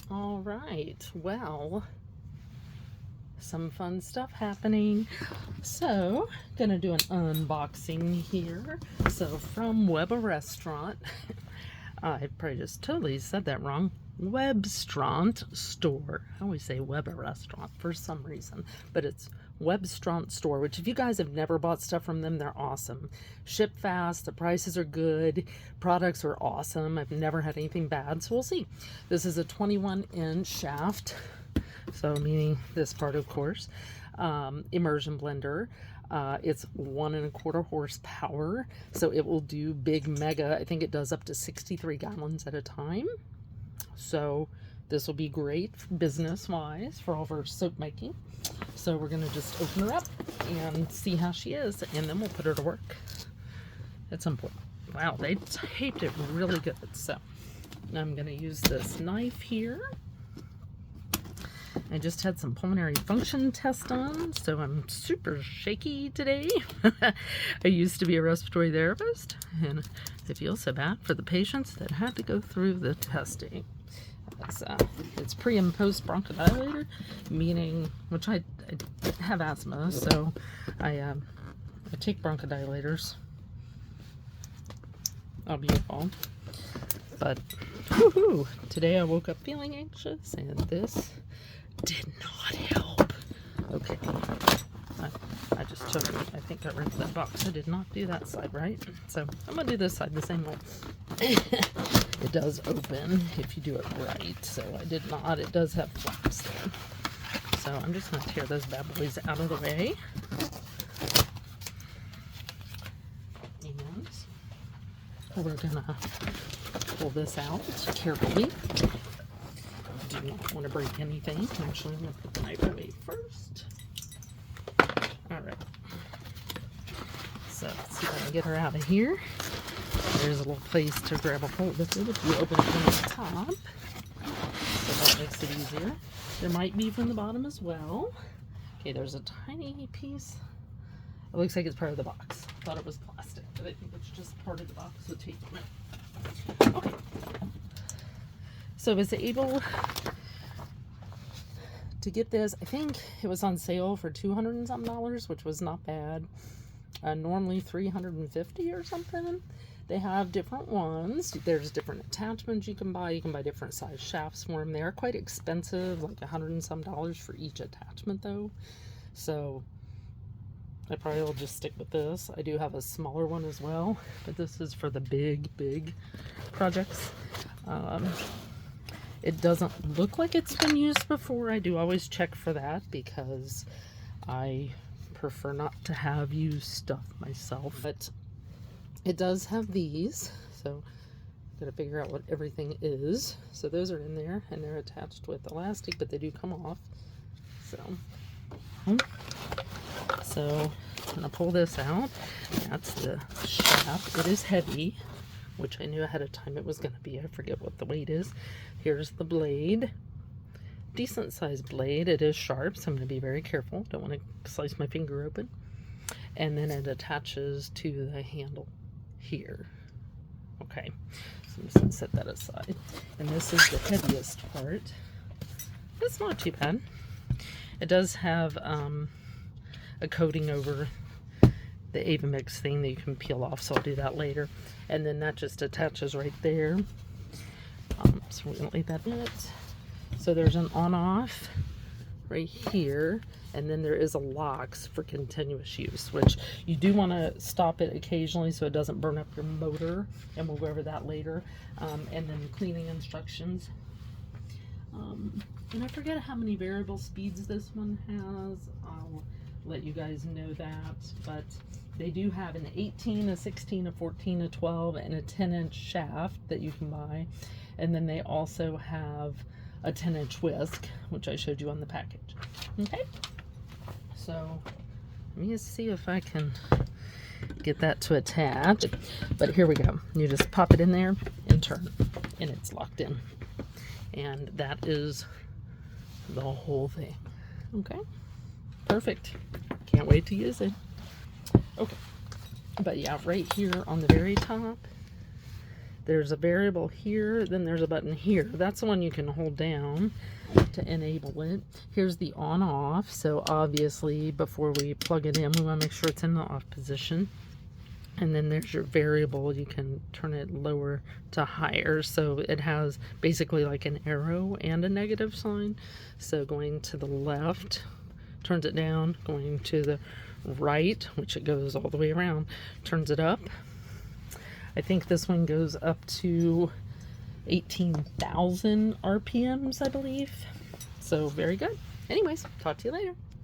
All right, well, some fun stuff happening. So, gonna do an unboxing here. So, from Restaurant, I probably just totally said that wrong. Webstront Store. I always say Restaurant for some reason, but it's Webstront Store, which if you guys have never bought stuff from them, they're awesome. Ship fast, the prices are good, products are awesome. I've never had anything bad, so we'll see. This is a 21-inch shaft, so meaning this part, of course. Immersion blender. It's 1.25 horsepower, so it will do big mega. I think it does up to 63 gallons at a time. So this will be great business wise for all of our soap making. So we're gonna just open her up and see how she is, and then we'll put her to work at some point. Wow, they taped it really good. So I'm gonna use this knife here. I just had some pulmonary function test on, so I'm super shaky today. I used to be a respiratory therapist, and I feel so bad for the patients that had to go through the testing. It's pre and post bronchodilator, meaning, which I have asthma, so I take bronchodilators. I'll be involved. But woohoo! Today I woke up feeling anxious, and this did not help. Okay, I just took it. I think I ripped that box. I did not do that side right, so I'm gonna do this side the same way. It does open if you do it right, so I did not. It does have flaps there, so I'm just gonna tear those bad boys out of the way. And we're gonna pull this out carefully. Do not want to break anything. Actually, I'm going to put the knife away first. Alright. So, let's see if I can get her out of here. There's a little place to grab a hold of it if you open it from the top. So that makes it easier. There might be from the bottom as well. Okay, there's a tiny piece. It looks like it's part of the box. I thought it was plastic, but I think it's just part of the box with tape on it. Okay. So I was able to get this. I think it was on sale for $200 and something, which was not bad. Normally $350 or something. They have different ones. There's different attachments you can buy. You can buy different size shafts for them. They are quite expensive, like $100 and some for each attachment though. So I probably will just stick with this. I do have a smaller one as well, but this is for the big projects. It doesn't look like it's been used before. I do always check for that because I prefer not to have used stuff myself. But it does have these, so gotta figure out what everything is. So those are in there, and they're attached with elastic, but they do come off. So I'm gonna pull this out. That's the shaft. It is heavy, which I knew ahead of time it was going to be. I forget what the weight is. Here's the blade. Decent sized blade. It is sharp, so I'm going to be very careful. Don't want to slice my finger open. And then it attaches to the handle here. Okay, so I'm just going to set that aside. And this is the heaviest part. It's not too bad. It does have a coating over the AvaMix thing that you can peel off, so I'll do that later. And then that just attaches right there. So we're going to leave that in it. So there's an on-off right here, and then there is a locks for continuous use, which you do want to stop it occasionally so it doesn't burn up your motor, and we'll go over that later. And then cleaning instructions. And I forget how many variable speeds this one has. I'll let you guys know that, but they do have an 18, a 16, a 14, a 12, and a 10-inch shaft that you can buy. And then they also have a 10-inch whisk, which I showed you on the package. Okay, so let me just see if I can get that to attach. But here we go. You just pop it in there and turn, and it's locked in. And that is the whole thing. Okay, perfect. Can't wait to use it. Okay, but yeah, right here on the very top, There's a variable here, then there's a button here. That's the one you can hold down to enable it. Here's the on off. So obviously before we plug it in, we want to make sure it's in the off position. And then there's your variable. You can turn it lower to higher. So it has basically like an arrow and a negative sign. So going to the left turns it down, going to the right, which it goes all the way around, turns it up. I think this one goes up to 18,000 RPMs, I believe. So very good. Anyways, talk to you later.